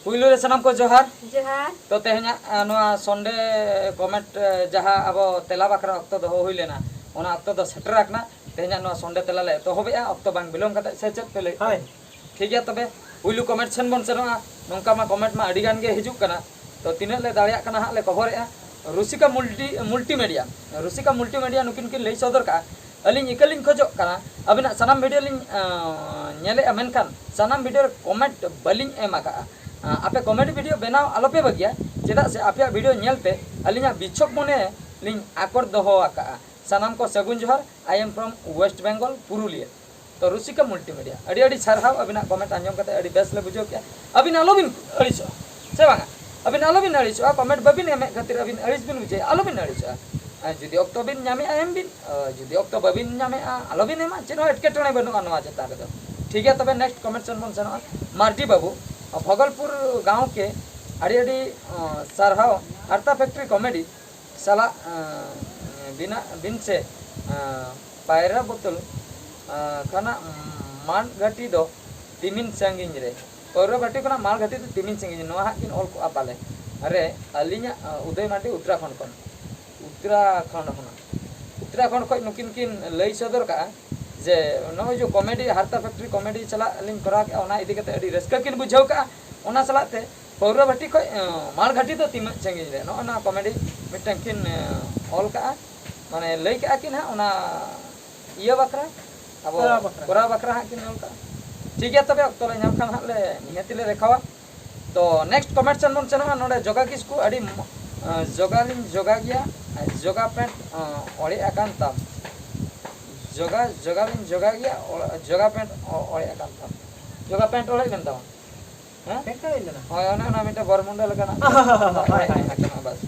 पुइलो रे सनम को जोहार जोहार तो तेहना संडे कमेंट जहाँ अब तेला बाखरा अक्तो दो हुई लेना ओना अक्तो दो सेटर रखना तेहना संडे तेला ले तो होबे अक्तो बांग बिलोम कते से चेक पे ले ठीक है तबे पुइलो कमेंट सेन बन सेनोआ नोंका मा कमेंट मा अडिगान गे हिजुक कना तो तिना ले दाड़िया कना हा ले कभरेआ रुसिका मल्टीमीडिया नुकिन किन लई सदर का अलिंग इकलिंग खोजो कना अबिना सनाम वीडियो लिंग नेले अमेनखान सनाम वीडियो कमेंट बलिंग एमा का आपे कॉमेडी वीडियो बनाओ आलोपे बगिया चेदा से आपे वीडियो नेलते अलिंगा बिछक मने लिंग आकर दोहो आका सनाम को सगुन जोहार I am from West Bengal Purulia तो रुसिका मल्टीमीडिया अड़ी अड़ी सारहाव अबिना कमेंट आंजम कते अड़ी बेस ले बुझो क्या अबिन आलोबिन अड़िसो से बांगा अबिन आलोबिन अड़िसो कमेंट बबिन एमे खातिर अबिन अड़िस बिन बुझे आलोबिन अड़िसो जुदी ऑक्टो बिन नामे एम बिन जुदी ऑक्टो बबिन नामे आलोबिन एमा चेनो एटकेटणे बनु अनवा जता रे ठीक है तबे नेक्स्ट कमेंट सन बन सनो मार्डी बाबू भगलपुर गांव के अड़ी अड़ी सारहाव आर्ता फैक्ट्री कॉमेडी साला बिना बिन से पायरा बोतल खाना मान घाटी दो तिमिन संगिन रे पौरा घाटी कोना माल घाटी तो तिमिन संगिन नोआ हाकिन ऑल को आपाले अरे अलिया उदय माटी उत्तराखंड खो नुकिन किन लई सदर का जे नो जो कॉमेडी हारता फैक्ट्री कॉमेडी चला लिंग करा के ओना इदी कते अडी रस्का किन बुझाव का ओना चलाते पौरा घाटी खो माल घाटी तो तिमिन संगिन रे नो ना कॉमेडी मिटन किन ऑल का माने लई का किन हा ओना इया बकरा अब कोरा बकरा हा किन ऑल का ठीक है तबे तो नाम खान हाले नियति ले रेखावा तो नेक्स्ट कमेंट सन मन चना नोडे जोगा किसको अडी जोगालिन जोगा गया जोगा पेंट ओळे आकान ताम जोगालिन जोगा गया जोगा पेंट ओळे आकान ताम जोगा पेंट ओळे बेन ताम हां पेंट ओळे लेना होय ओना मिटा बरमुंडा लगाना हाय हाय बस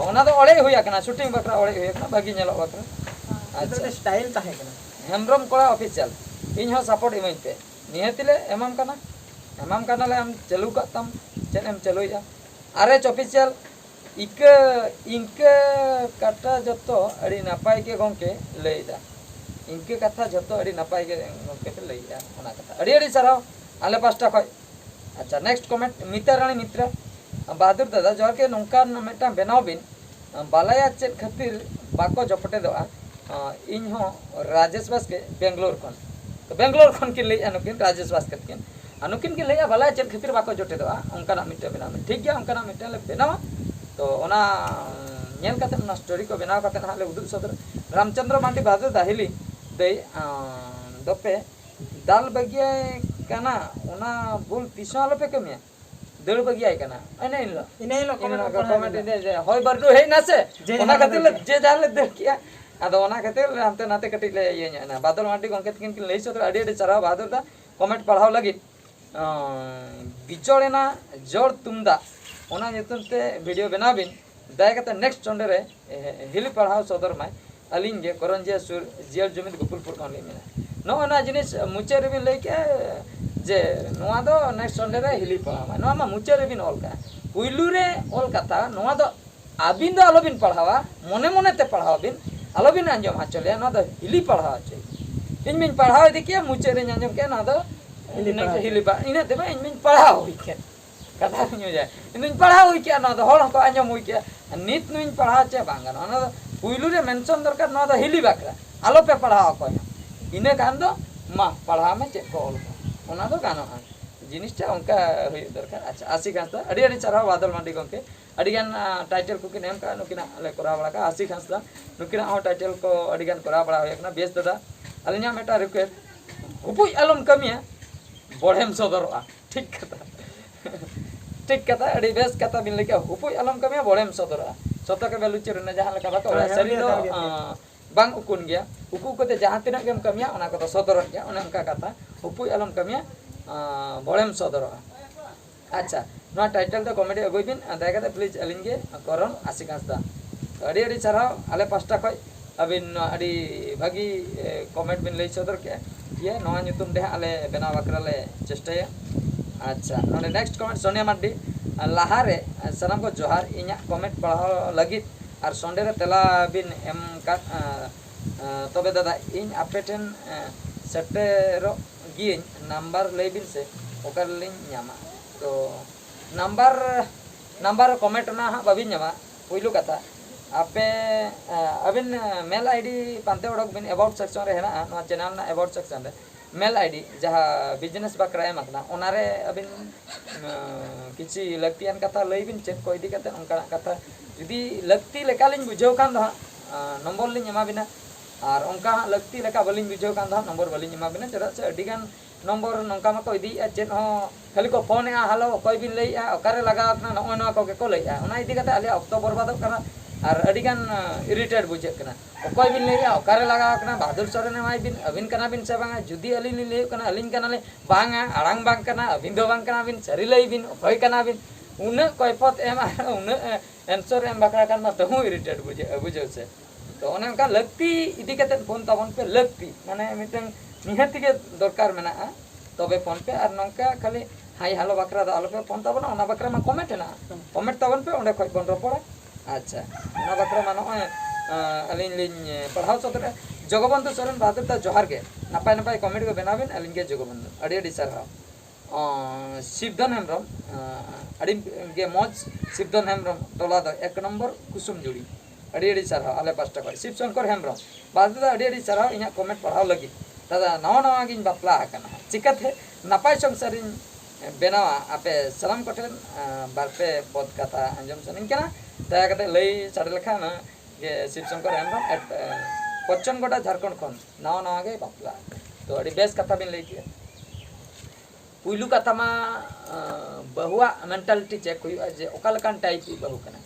ओना तो ओळे होया कना शूटिंग बकरा ओळे होया कना बागी नेलो बकरा अच्छा स्टाइल ताहे कना हेमब्रम कोड़ा ऑफिशियल इन हो सपोर्ट इमेज पे निहतिले एमाम कना ले हम चलू कतम चेन हम चलुया अरे ऑफिशियल इनके कथा जतो अड़ी नापाय के गोंके लईदा इनके कथा जतो अड़ी नापाय के गोंके पे लईदा ओना कथा अड़ी सराव आले पास्टा खय अच्छा नेक्स्ट कमेंट मित्र रानी मित्र बहादुर दादा जोर के नोंका मेटा बनाव बिन बालाया चेत खातिर बाको जपटे दोआ इन हो राजेश बास के बेंगलोर खन तो बेंगलोर खन के लई अनुकिन राजेश बास के अनुकिन के लई बालाया चेत खातिर बाको जटे दोआ उनका ना मिटे बनाव ठीक गया उनका ना मिटे ले बनावा तो ओना नेल कते ना स्टोरी को बनाव कते ना ले उदुग सदर रामचंद्र मांडी बहादुर दाहिली दई दोपे दाल बगिया काना ओना बोल पिसवालो पे कमिया दड़ बगिया काना इने लो कमेंट दे जे होय बरदो हे ना से ओना खातिर जे जाले दड़ किया आदो ओना खातिर हमते नाते कटी ले ये ना बादल मांडी गंके किन लई सदर अडी अडी चरा बहादुर दा कमेंट पढ़ाव लगी बिचोड़ेना जोर तुमदा ओना नितुनते वीडियो बनाबिन दाय कते नेक्स्ट संडे रे हिली पढ़ाव सदर माय अलिंग गे करंजिया सुर जियल जुमित गोकुलपुर खान ले मेना नो ओना जिनिस मुचे रे बिन लई के जे नोआ दो नेक्स्ट संडे रे हिली पढ़ाव माय नोआ मा मुचे रे बिन ऑल का पुइलु रे ऑल कथा नोआ दो आबिन दो आलोबिन पढ़ावा मने मने ते पढ़ाव बिन आलोबिन अंजम हा चले नोआ दो हिली पढ़ाव चे इन मिन पढ़ाव दि के मुचे रे अंजम के ना दो हिली पा इने ते इन मिन पढ़ाव हुई के कथा नु जाय इन पढ़ाव हुई के ना दो होल को अंजम हुई के नित नु पढ़ाव चे बांगा ना दो पुइलु रे मेंशन दरकार ना दो हिली बाकरा आलो पे पढ़ाव को इने कान दो मा पढ़ाव में चे को ऑल ओना दो गानो जिनिसटा उनका हुई दरकार अच्छा आसी खांसदा अडी अडी चरा बादल मांडी गंके अडी गान टाइटल को किन एम का नुकिना ले करा बड़ा का आसी खांसदा नुकिना हो टाइटल को अडी गान करा बड़ा होयकना बेस दादा अलिना मेटा रिक्वेस्ट उपुई आलम कमिया बड़ेम सदरवा ठीक कथा अडी बेस कथा बिन लेके उपुई आलम कमिया बड़ेम सदरवा सतो के बेलु चिरने जहां लेका बाको सरी दो बांग उकुन गया उकु कोते जहां तिना गेम कमिया ओना को तो सदर गया ओना उनका कथा उपुई आलम कमिया बड़ेम सदरवा अच्छा ना टाइटल तो कॉमेडी अगोय बिन दायकाते प्लीज अलिंगे करन आसी खांसदा अडी अडी चराव आले पास्टा खय अबिन अडी भागी कमेंट बिन लई सदर के ये नवा nyutum दे आले बेना बकरा ले चेष्टाया अच्छा नोडे नेक्स्ट कमेंट सोनिया माड्डी लाहारे सनम को जोहार इnya कमेंट पढ़ाव लगित और संडे रे तेला बिन एम का तबे दादा इन आपेटेन सेटेरो गिन नंबर ले बिन से ओकर लिंक न्यामा तो नंबर कमेंट ना हाँ बाबिन जमा पुइलु कथा आपे अबिन मेल आईडी पांते उडक बिन अबाउट सेक्शन रे हेना नोआ चैनल ना अबाउट सेक्शन रे मेल आईडी जहाँ बिजनेस बकरा एम आकना ओनारे अबिन किछि लक्तियान कथा लई बिन चेक को इदी कते उनका कथा जुदी लक्ति लेकालिन बुझाव कान दो नंबर लिन एमा बिना और उनका लक्ति लेका बलिन बुझाव कान दो नंबर बलिन एमा बिना चरा से अडिगान नंबर नंका मा को इदी चेक हो खाली को फोन आ हेलो कोई बिन लई आ ओकारे लगा अपना नोय नो को के को लई आ ओना इदी कते आले ऑक्टो बर्बाद करना और अडिगान इरिटेट बुझे कना कोई बिन लई आ ओकारे लगा कना बहादुर सोरेन माई बिन अबिन कना बिन से बांगा जुदी अलिन लई कना अलिन कना ले बांगा आड़ांग बांग कना अबिन दो बांग कना बिन सरी लई बिन कोई कना बिन उन कोई पत एम उन आंसर एम बकरा कान मा तो इरिटेट बुझे से तो ओने उनका लगती इदी कते फोन तबन पे लगती माने मिटन निहति के दरकार मेना तबे फोन पे और नंका खाली हाई हेलो बकरा द आलो पे फोन तबन ओना बकरा मा कमेंट ना कमेंट तबन पे ओंडे खय बन रपड़ा अच्छा ओना बकरा मा नो अलिन लिन पढ़ाव सतरे जगबंधु सोरेन बहादुर ता जोहार के नपाय नपाय कमेंट को बनाबिन अलिन के जगबंधु अडी अडी सरहा शिवधन हेम्ब्रम अड़ी गे मौज शिवधन हेम्ब्रम टोला दो 1 नंबर कुसुम जुड़ी अड़ी अड़ी सरहा आले पास्टा को शिव शंकर हेम्ब्रम बाद दा अड़ी अड़ी सरहा इना कमेंट पढ़ाव लगी दादा नवा नवा गिन बापला हकना चिकते नापाय संसारिन बेनावा आपे सलाम कठेन बारपे पद कथा अंजम सनिन केना दया कते लई साडे लेखा ना गे शिव शंकर हेम्ब्रम पच्चनगोडा झारखंड खन नवा नवा गे बापला तो अड़ी बेस कथा बिन लई के पुइलु कथा मा बहुआ मेंटालिटी चेक हुआ जे ओकालकान टाइप बहु कना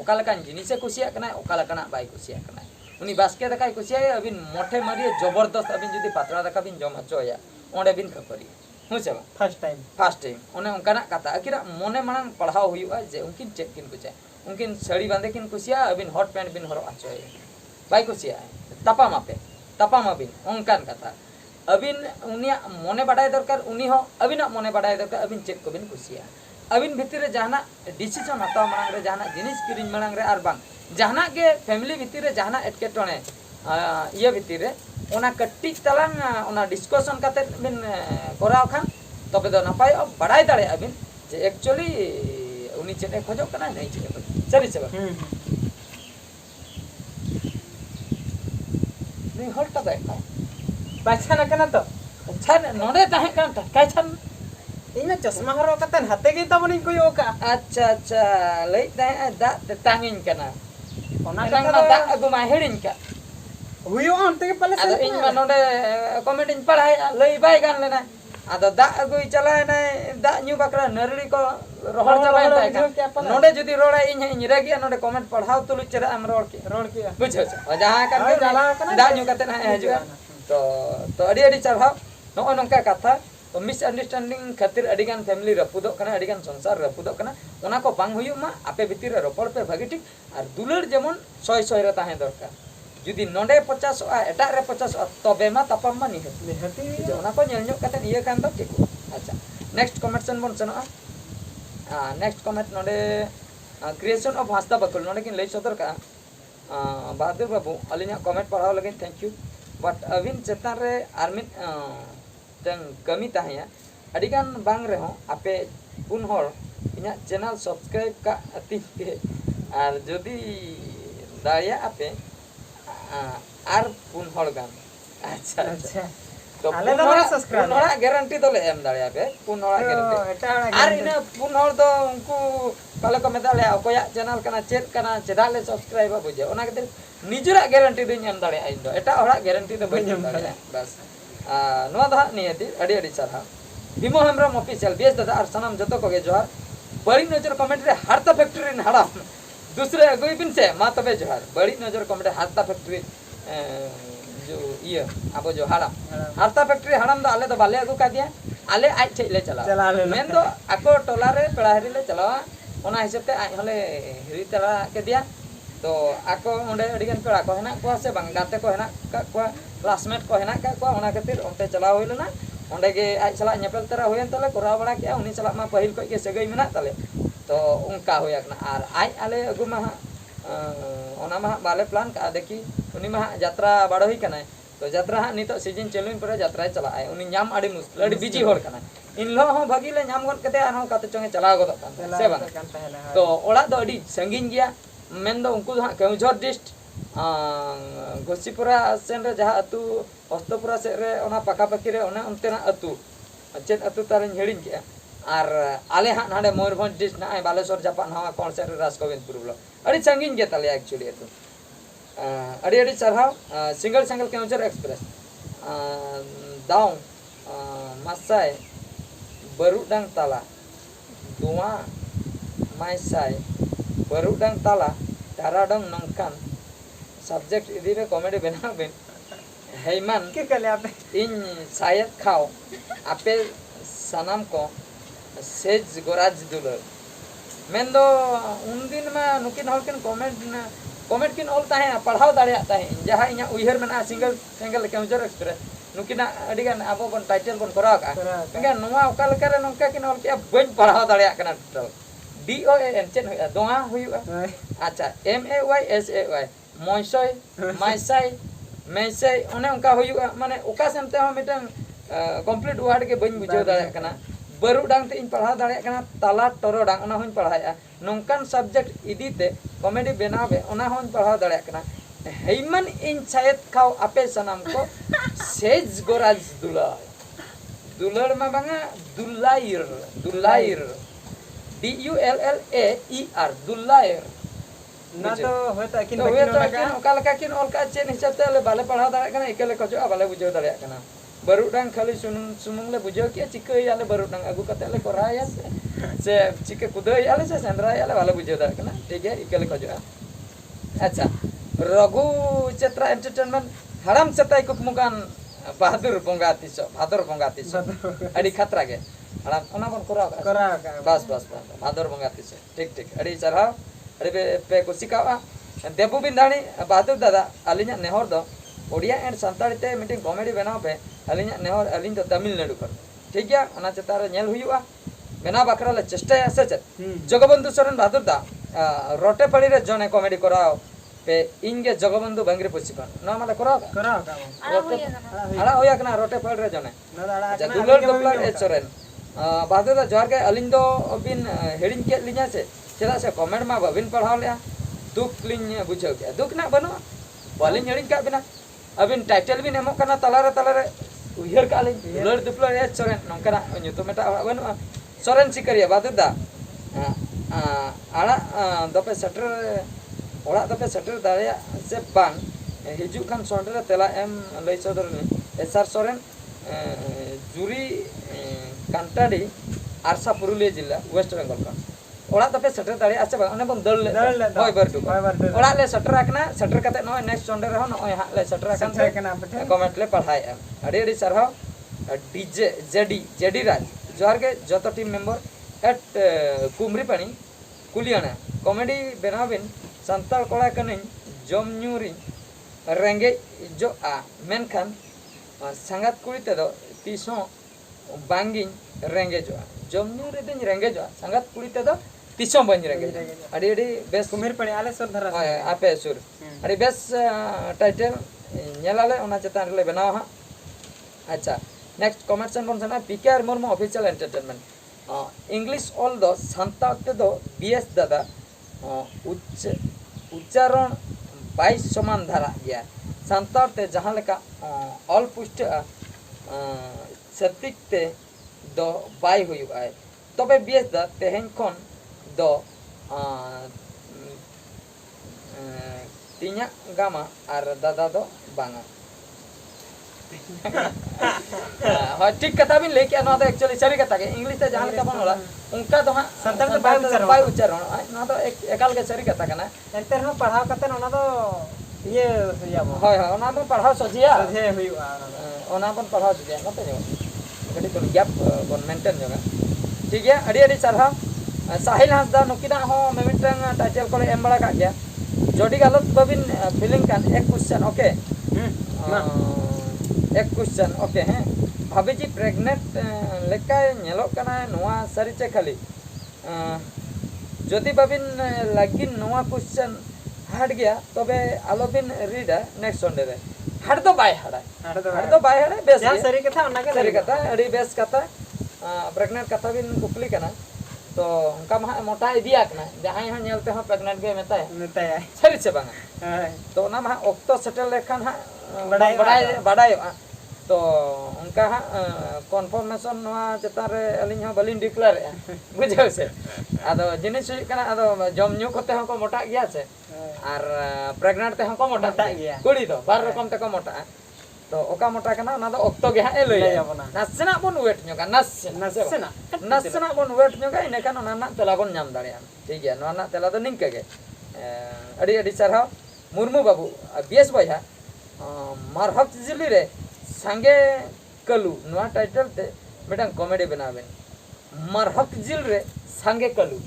ओकालकान जिनिसे कुसिया कना ओकालकाना बाय कुसिया कना उनी बास्के दकाय कुसिया अबिन मोठे मारिए जबरदस्त अबिन जुदी पातला दका बिन जम हचोया ओंडे बिन खपरी हुसे बा फर्स्ट टाइम ओने उनकाना कथा अकिरा मोने मानन पढ़ाव हुआ जे उनकिन चेक किन कुचा उनकिन सड़ी बांधे किन कुसिया अबिन हॉट पैंट बिन हरो हचोया बाय कुसिया तपा माबिन उनकान कथा अबिन उनिया मोने बाडाय दरकार उनी हो अबिना मोने बाडाय दरकार अबिन चेक को बिन कुसिया अबिन भितर रे जहाना डिसीजन हताव मांग रे जहाना जिनिस किरिन मांग रे आर बांग जहाना के फैमिली भितर रे जहाना एटकेटोने ये भितर रे ओना कट्टी तलांग ओना डिस्कशन काते बिन कोराव खान तबे दो नपाय बाडाय दाड़े अबिन जे एक्चुअली उनी चेने खोजो कना नहीं चेने खोजो सरी से नहीं हल्टा देखा बाछन कना तो छन नोडे ताहे कान काय छन इना चश्मा हरो कतन हाते गे तबनी कोई ओका अच्छा लई ताहे दा तांगिन कना ओना कना दा अगु मा हेडिन का हुयो अंते पले से इन मा नोडे कमेंट इन पढ़ाय लई बाय गान लेना आदो दा अगु चलाय ना दा न्यू बकरा नरली को रोहर चलाय ताय का नोडे जदी रोड़ा इन रेगी नोडे कमेंट पढ़ाव तुलु चरा हम रोड के बुझो जहां का दा न्यू कते ना हजु तो अड़ी अड़ी चढ़ाव नो नंका कथा तो मिसअंडरस्टैंडिंग खातिर अड़ीगान फैमिली रपुदो कना अड़ीगान संसार रपुदो कना ओना को बांग हुयु मा आपे भितिर रे रोपड़ पे भागी ठीक और दुलर जेमन सय रे ताहे दरकार जुदी नोडे 50 एटा रे 50 तबे मा तपम मा निहति ओना को नेल न्यो कते इया कान तो ठीक अच्छा नेक्स्ट कमेंट सन बन सनो नेक्स्ट कमेंट नोडे क्रिएशन ऑफ हासदा बकुल नोडे किन लई सदर का बहादुर बाबू अलिना कमेंट पढ़ाव लगे थैंक यू बट अबिन चेतान रे आर्मिन तंग कमी ताहे अडिगान बांग रे हो आपे पुन होर इना चैनल सब्सक्राइब का अति पे और जदी दाया आपे आर पुन होर गान अच्छा तो आले दा सब्सक्राइब नोरा गारंटी तो ले एम दाया पे पुन होर गारंटी आर इना पुन होर दो उनको पाले को मेदाले अकोया चैनल कना चेक कना चेदाले सब्सक्राइब बुझे ओना खातिर निजरा गारंटी दिन एम दाड़े इन दो एटा हरा गारंटी दो बन दाड़े बस नोआ दा नियति अड़ी अड़ी सरहा भीमो हेम्ब्रम ऑफिशियल बेस दादा और सनम जतो को गे जोहार बड़ी नजर कमेंट रे हारता फैक्ट्री इन हाड़ा दूसरे अगुई बिन से मा तबे जोहार बड़ी नजर कमेंट हारता फैक्ट्री जो ये अब जो हारता फैक्ट्री हाड़म दो आले दो बाले अगु का दिया आले आज ठे ले चला मेन दो आको टोला रे पेड़ाहरी ले चलावा ओना हिसाब ते आज हले हिरी चला के दिया तो आको ओंडे अडिगन पेड़ा को हेना को से बंगाते को हेना को क्लासमेट को हेना का को ओना खातिर ओंते चला होइलना ओंडे गे आज सला नेपेल तरा होयन तले कोरा बड़ा के उनी सला मा पहिल को के सगई मेना तले तो उनका होयकना आर आज आले अगु मा ओना मा बाले प्लान का देखी उनी मा यात्रा बाड़ो ही कना तो जात्रा हाँ नितो सीजन चलुइन पर जात्रा चला आए उनी नाम आड़ी मुश्किल आड़ी बिजी होड़ कना इन लो हो भागी ले नाम गन कते आरो काते चंगे चला गो से बन तो ओड़ा दो अड़ी संगीन गया मेन दो उनको हाँ केउझर डिस्ट गोसीपुरा सेन रे जहाँ अतु हस्तपुरा से रे ओना पाका पाकी रे ओना उनतेना अतु चेत अतु तारिन हेडिन के आर आले हाँ नाडे मयूरभंज डिस्ट ना बालेश्वर जापान हाँ कौन से राजगोविंदपुर बोलो अड़ी संगीन गया ताले एक्चुअली अतु अड़ी अड़ी चढ़ाव सिंगल सिंगल केउझर एक्सप्रेस दाउ मासाय बरुडांग ताला दुआ माइसाय बरुडांग ताला ताराडंग नंकान सब्जेक्ट इदी रे कॉमेडी बना बिन हेमान के कले आपे इन शायद खाओ आपे सनम को सेज गोराज दुलर मेन दो उन दिन में नुकिन हॉल किन कमेंट किन ऑल ताहे पढ़ाव दाड़िया ताहे जहां इना उयहर मेना सिंगल सिंगल केउझर एक्सप्रेस नुकिना अडिगान आबो बन टाइटल बन कराव का पेंगा नोवा ओका लेका रे नोंका किन ऑल के बन पढ़ाव दाड़िया कना टोटल DOAN चेन हुआ दोहा हुआ अच्छा MAYSAY मोइसय माइसय मेसय ओने उनका हुआ माने ओका सेमते हो मिटन कंप्लीट वर्ड के बन बुझाव दाड़िया कना बरुडांग ते इन पढ़ाव दाड़िया कना ताला टरोडांग ओना होइन पढ़ाया नोंकान सब्जेक्ट इदीते कॉमेडी बनावे ओना होइन पढ़ाव दाड़िया कना हेमन इन शायद खाओ आपे सनम को सेज गोराज दुलार दुलार में बांगा दुलायर दुलायर DULLAER दुलायर ना तो होता किन तो किन ओका लका किन ऑल का चेन हिसाब ते ले बाले पढ़ाव दाड़िया कना एकेले खजो बाले बुझाव दाड़िया कना बरुडांग खाली सुमुंग ले बुझाव किया चिके याले बरुडांग आगु कते ले कराया से चिके कुदय याले से सेंद्रा याले बाले बुझाव दाड़िया कना ठीक है एकेले खजो अच्छा रघु चित्रा एंटरटेनमेंट हड़म सेताई कुकमुकान बहादुर बोंगा तिसो भादर बोंगा तिसो अड़ी खतरा के हड़म ओना बन करा बस भादर बोंगा तिसो ठीक ठीक अड़ी चढ़ाव अड़ी पे कुसिकावा देबू बिंदाणी बहादुर दादा अलिना नेहर दो ओडिया एंड संताड़ी ते मीटिंग कॉमेडी बनाव पे अलिना नेहर अलिन तो तमिलनाडु कर ठीक गया ओना चतार नेल हुयुआ बेना बकरा ले चेष्टा से जगबंधु सोरेन बहादुर दा रोटे पड़ी रे जने कॉमेडी कराओ पे इनके जगबंधु बंगरी पुसिकन ना माले कराओ आड़ा होया कना रोटे पड़ रे जने दुलर दुलर ए सोरेन बहादुर दा जोर के अलिन दो बिन हेडिंग के लिया से चला से कमेंट मा बबिन पढ़ाव ले दुख लिन बुझाव के दुख ना बनो बालिन हेडिंग का बिना अबिन टाइटल बिन एमो कना तलारे उयहर का लिन दुलर दुलर ए सोरेन नंकना न्यूतु मेटा बनो सोरेन सिकरिया बहादुर दा आड़ा दपे सेटर ओड़ा दपे सेटर दाड़िया से बांग हिजु खान सोंडरे तेला एम लई सदरनी एसआर सोरेन जुरी कांटाडी आरसा पुरुलिया जिला वेस्ट बेंगल का ओड़ा दपे सेटर दाड़िया से बांग ओने बन दल होय बरटू ओड़ा ले सेटर आकना सेटर कते नो नेक्स्ट सोंडरे हो नो हा ले सेटर आकन कमेंट ले पढ़ाई एम अड़ी सरहाव डीजे जेडी राज जोहार के जतो टीम मेंबर एट कुमरी पानी कुलियाना कॉमेडी बनाविन संताल कोड़ा कनिन जम न्यूरी रेंगे जो आ मेनखान संगत कुड़ी ते दो तीसो बांगिन रेंगे जो जम न्यूरी दिन रेंगे जो संगत कुड़ी ते दो तीसो बंज रेंगे अड़ी बेस कुमिर पड़े आले सुर धरा आपे सुर अड़ी बेस टाइटल नेलाले ओना चेतान रे बनाव हा अच्छा नेक्स्ट कमेंट सेन बन सना PKR Murmu official entertainment English all दो संता ते दो बीएस दादा उच्चारण 22 समान धारा गया संतार ते जहां लेका ऑल पुष्ट सतिक ते दो बाय हुयु आय तबे बीएस दा तेहेन खन दो तिnya गामा आर दादा दो बांगा हाँ ठीक कथा भी लेके ना तो एक्चुअली सही कथा के इंग्लिश ते जहां लेका बन होला उनका तो हां संताल तो बाय उच्चारण ना तो एक एकाल के सही कथा कना एंतर हम पढ़ाव कते ना तो ये याबो हाय हाय ओना बन पढ़ाव सजिया सजे हुइआ ओना बन पढ़ाव सजिया ना तो कड़ी तो गैप बन मेंटेन जगह ठीक है अड़ी सरहा साहिल हासदा नुकिना हो मेमिटन टाइटल को एम बड़ा का गया जोडी गलत बबिन फीलिंग कान एक क्वेश्चन ओके एक क्वेश्चन ओके हैं भाभी जी प्रेग्नेंट लेका नेलो कना नोआ सरी चे खाली जदि बाबिन लागिन नोआ क्वेश्चन हार्ड गया तबे आलोबिन रीडा नेक्स्ट संडे रे हाड़ दो बाय हाड़ा हाड़ दो हाड़ दो बाय हाड़ा बेस जहाँ सरी कथा उन्ना के सरी कथा अड़ी बेस कथा प्रेग्नेंट कथा बिन कुपली कना तो उनका मा मोटा इदिया कना जहां हां नेलते हो प्रेग्नेंट गे मेताय सरी से बांगा तो ना मा ऑक्टो सेटल लेखान हा बड़ाय तो उनका हा कन्फर्मेशन नवा चेतान रे अलिन हो बलिन डिक्लेयर बुझाव से आदो जिनिस कना आदो जम न्यू कोते हो को मोटा गया से और प्रेग्नेंट ते हो को मोटा गया कुड़ी दो बार रकम ते को मोटा तो ओका मोटा कना ना दो ऑक्टो गे हा ए लई नासना बन वेट न्योगा नासना बन वेट न्योगा इने कान ना ना तेला बन नाम दाड़िया ठीक है नवा ना तेला दो निंके गे अड़ी अड़ी सरहाव मुर्मू बाबू बीएस बॉय मारहक जिली रे संगे कलू नवा टाइटल ते मिटन कॉमेडी बनावे मारहक जिल रे संगे कलू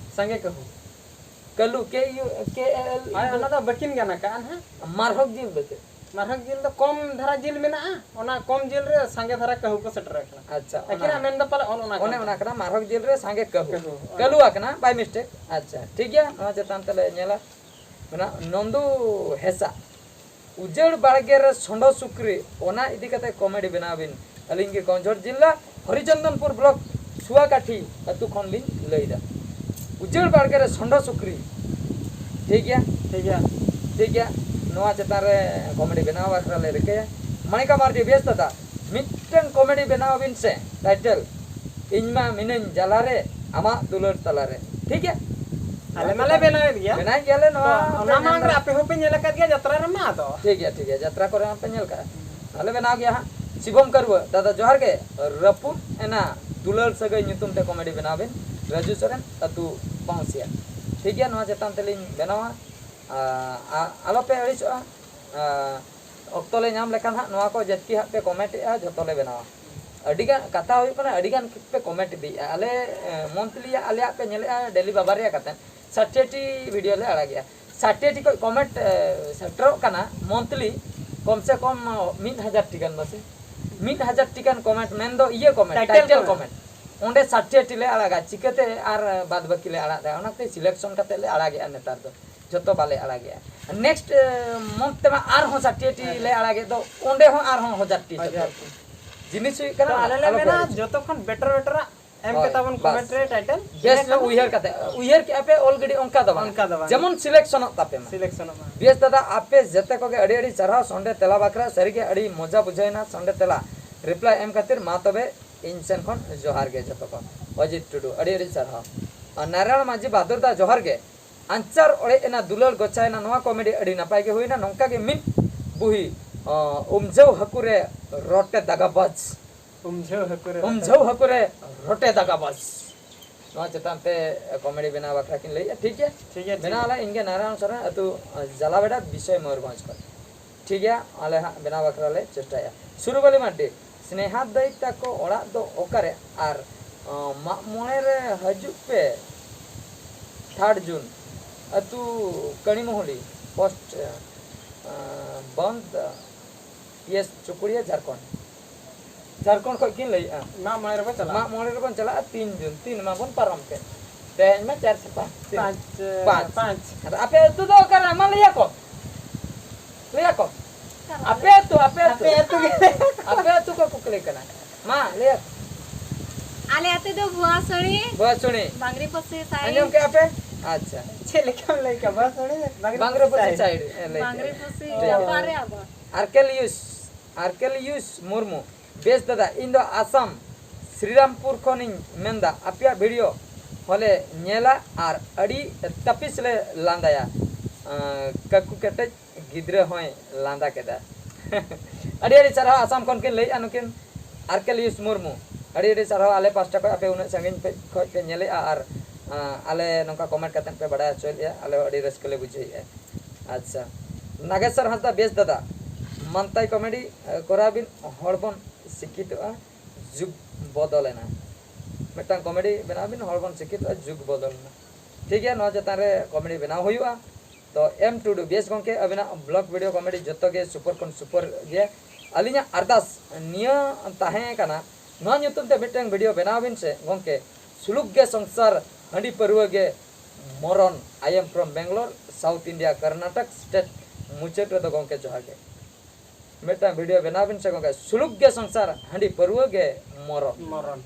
कलू के यू के एल आय ओना दा बकिन गाना कान है मारहक जिल बते मारहक जिल दा कम धारा जिल मेना ओना कम जिल रे संगे धारा कहू को सेटर रखला अच्छा अकिरा मेन दा पर ओना कना मारहक जिल रे संगे कहू कलू आकना बाय मिस्टेक अच्छा ठीक है नवा चेतान तले नेला मेना नंदू हेसा उजड़ बाड़गे सोंडो सुक्री ओना इदी कते कॉमेडी बनाबिन अलिंग के कंजर जिला हरिचंदनपुर ब्लॉक सुआकाठी अतु खन लिन लइदा उजड़ बाड़गे सोंडो सुक्री ठीक है नवा चेतान रे कॉमेडी बनाव आखरा ले रखे मणिका मार्टी व्यस्त था मिटन कॉमेडी बनाबिन से टाइटल इनमा मिनन जलारे आमा दुलर तलारे ठीक है आले माले बनावे दिया बनाई गेले नवा ओना मांग रे आपे होपे नेला का दिया यात्रा रे मा तो ठीक है यात्रा करे आप नेल का आले बना गया शिवम करव दादा जोहार के रपु एना दुलर सगै nyutum ते कॉमेडी बनाबेन राजू सरन अतु पाउसिया ठीक है नवा चेतान तेलिन बनावा आलो पे अड़िसो ऑक्टो ले नाम लेखान हा नवा को जत्ती हा पे कमेंट आ जतो ले बनावा अडिगान कथा हुई कना अडिगान पे कमेंट दी आले मंथली आले पे नेले डेली बाबारिया कते 60टी वीडियो ले आड़ा गया 60टी को कमेंट सेटर कना मंथली कम से कम 1000 टिकन बसे 1000 टिकन कमेंट मेन दो ये कमेंट टाइटल कमेंट ओंडे 60टी ले आड़ा चिकते आर बाद बाकी ले आड़ा दा ओनाते सिलेक्शन कते ले आड़ा गया नेतार दो जतो बाले आड़ा गया नेक्स्ट मंथ में आर हो 60टी ले आड़ा गे दो ओंडे हो आर हो 1000 टी जिनिस कना आले ले मेना जतो खन बेटर एम के ताबन कमेंट रे टाइटल बेस लो उइहर के आपे ऑलरेडी ओनका दबा जेमन सिलेक्शन तापे सिलेक्शन बेस दादा आपे जते को के अड़ी अड़ी चरहा संडे तेला बाकरा सरी के अड़ी मजा बुझाइना संडे तेला रिप्लाई एम खातिर मा तबे इनसेन खन जोहार गे जतो को अजित टुडू अड़ी अड़ी चरहा नारायण माजी बहादुर दा जोहार गे अंचार ओळे एना दुलल गोचायना नवा कॉमेडी अड़ी नपाय के होइना नंका के मिन बुही उमजौ हकुरे रोटे दगाबाज उमझौ हकुरे रोटे दगाबाज नवा चेतानते कॉमेडी बना बकरा किन लई ठीक है बना आला इनके नारायण सरन अतु जलावेडा विषय मयूरभंज को ठीक है आले बना बकरा ले चेष्टाया शुरू बली माटी स्नेहा दैता को ओड़ा दो ओकारे आर माग मोणे रे हजू पे 3 जून अतु कणी मोहली पोस्ट बंद यस चुकुड़िया झारखंड को किन लई मा मोरे रे चला 3 जून 3 मा बन परम के तेज में 4 से 5 आपे तू दो कर मा लिया को आपे तू को कुकले कना मा ले आले आते दो बुआ सुनी बांगरी पसे साइड अंजम के आपे अच्छा छेले कम लई का बस सुनी बांगरे पसे साइड बांगरी पसे पारे आबा आर्केलियुस मुर्मू बेस दादा इन दो आसाम श्रीरामपुर खनिन मेंदा आपिया वीडियो होले नेला आर अड़ी तपिस ले लांदाया ककु केटे गिद्रे होय लांदा केदा अड़ी अड़ी चरहा आसाम खन के लई अनुकिन आर्केलियुस मुर्मू अड़ी चरहा आले पास्टा को आपे उन संगिन पे खoj पे नेले आर आले नंका कमेंट कतन पे बड़ा चलिया आले अड़ी रसकले बुझे अच्छा नागेश्वर हंसदा बेस दादा मनताई कॉमेडी कराबिन हड़बन शिक्षित जुग बदलेना मिटन कॉमेडी बनाबिन हड़बन शिक्षित जुग बदलना ठीक है नवा चेतान रे कॉमेडी बनाव हुआ तो एम टुडू बेस गंके अबिना ब्लॉग वीडियो कॉमेडी जतो गे सुपर कोन सुपर गे अलिना अरदास निया ताहे कना नवा nyutum ते मिटन वीडियो बनाबिन से गंके सुलुक गे संसार हंडी परवा गे मोरन I am from Bangalore South India Karnataka state मुचेट रे तो गंके जोहार गे मिटा वीडियो बनाबिन से गंगा सुलुक गे संसार हंडी परवा गे मरण मरण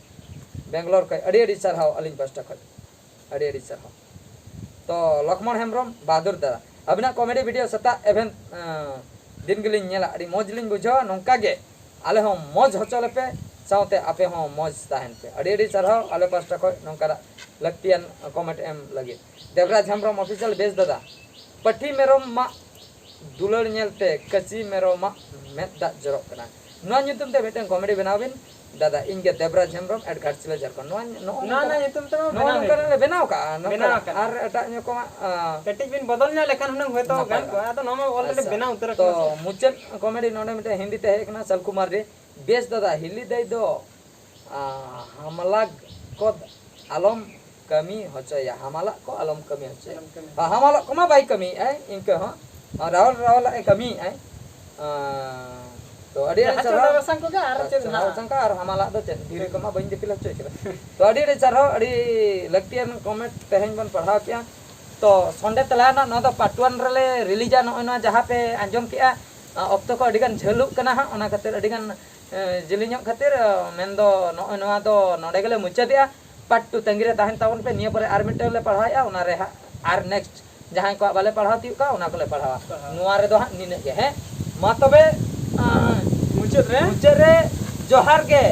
बेंगलोर का अड़ी सरहाव अलिंग पास्टा खट अड़ी सरहाव तो लक्ष्मण हेम्ब्रम बहादुर दादा अबिना कॉमेडी वीडियो सता एवेन दिन गिलिन नेला अड़ी मौज लिन बुझावा नोंका गे आले हो मौज हचोले पे साउते आपे हो मौज ताहन पे अड़ी सरहाव आले पास्टा खट नोंका लक्तियान कमेंट एम लगे देवराज हेम्ब्रम ऑफिशियल बेस दादा पट्टी मेरोम मा दुलर नेलते कची मेरोम में दा जरक कना नो ᱧᱩᱛᱩᱢ ᱛᱮ ᱢᱤᱫᱴᱟᱝ ᱠᱚᱢᱮᱰᱤ ᱵᱮᱱᱟᱣᱵᱤᱱ ᱫᱟᱫᱟ ᱤᱧ ᱜᱮ ᱫᱮᱵᱨᱟᱡ ᱦᱮᱢᱵᱨᱚᱢ ᱮᱴ ᱜᱷᱟᱴᱥᱤᱞᱟ ᱡᱷᱟᱲᱠᱷᱚᱸᱰ ᱱᱚᱣᱟ ᱱᱟ ᱧᱩᱛᱩᱢ ᱛᱮ ᱵᱮᱱᱟᱣ ᱠᱟᱜᱼᱟ ᱟᱨ ᱮᱴᱟᱜ ᱧᱚᱜ ᱠᱚᱢᱟ ᱠᱟᱹᱴᱤᱡ ᱵᱤᱱ ᱵᱚᱫᱚᱞ ᱧᱚᱜ ᱞᱮᱠᱷᱟᱱ ᱦᱩᱱᱟᱹᱝ ᱦᱚᱭᱛᱚ ᱜᱟᱱ ᱠᱚᱜᱼᱟ ᱟᱫᱚ ᱱᱚᱣᱟ ᱢᱟ ᱚᱞᱨᱮᱰᱤ ᱵᱮᱱᱟᱣ ᱩᱛᱟᱹᱨ तो ᱟᱠᱟᱱᱟ मुचेद कॉमेडी नोडे मिटे हिंदी ते हेक ना सलकुमार रे बेस दादा हिली दई दो हमला को आलम कमी होचया हमला को आलम कमी होचया हमला को मा बाई कमी है इनके हां राहुल ए कमी है तो अड़ी चरहा संग को आर चेद ना संका आर हमला दो चेद धीरे कमा बइन दिपिल होचय तो अड़ी चरहा अड़ी लगतियन कमेंट तेहन बन पढ़ा किया तो संडे तलाना न दो पाटुआन रले रिलीजा न जहाँ पे आंजम किया ऑक्तो को अडिगान झलुक कना हा ओना खातिर अडिगान जिलिញखातिर मेनदो नोआ दो नोडे गेले मुचादिया पार्ट 2 तंगिरे ताहन तावन पे निया परे आर मिटल ले पढ़ाया ओना रे आर नेक्स्ट जहां को बाले पढ़ाव ती का ओना को ले पढ़ावा नोआ रे दो हा निने के है मा तबे मुचे रे जोहार के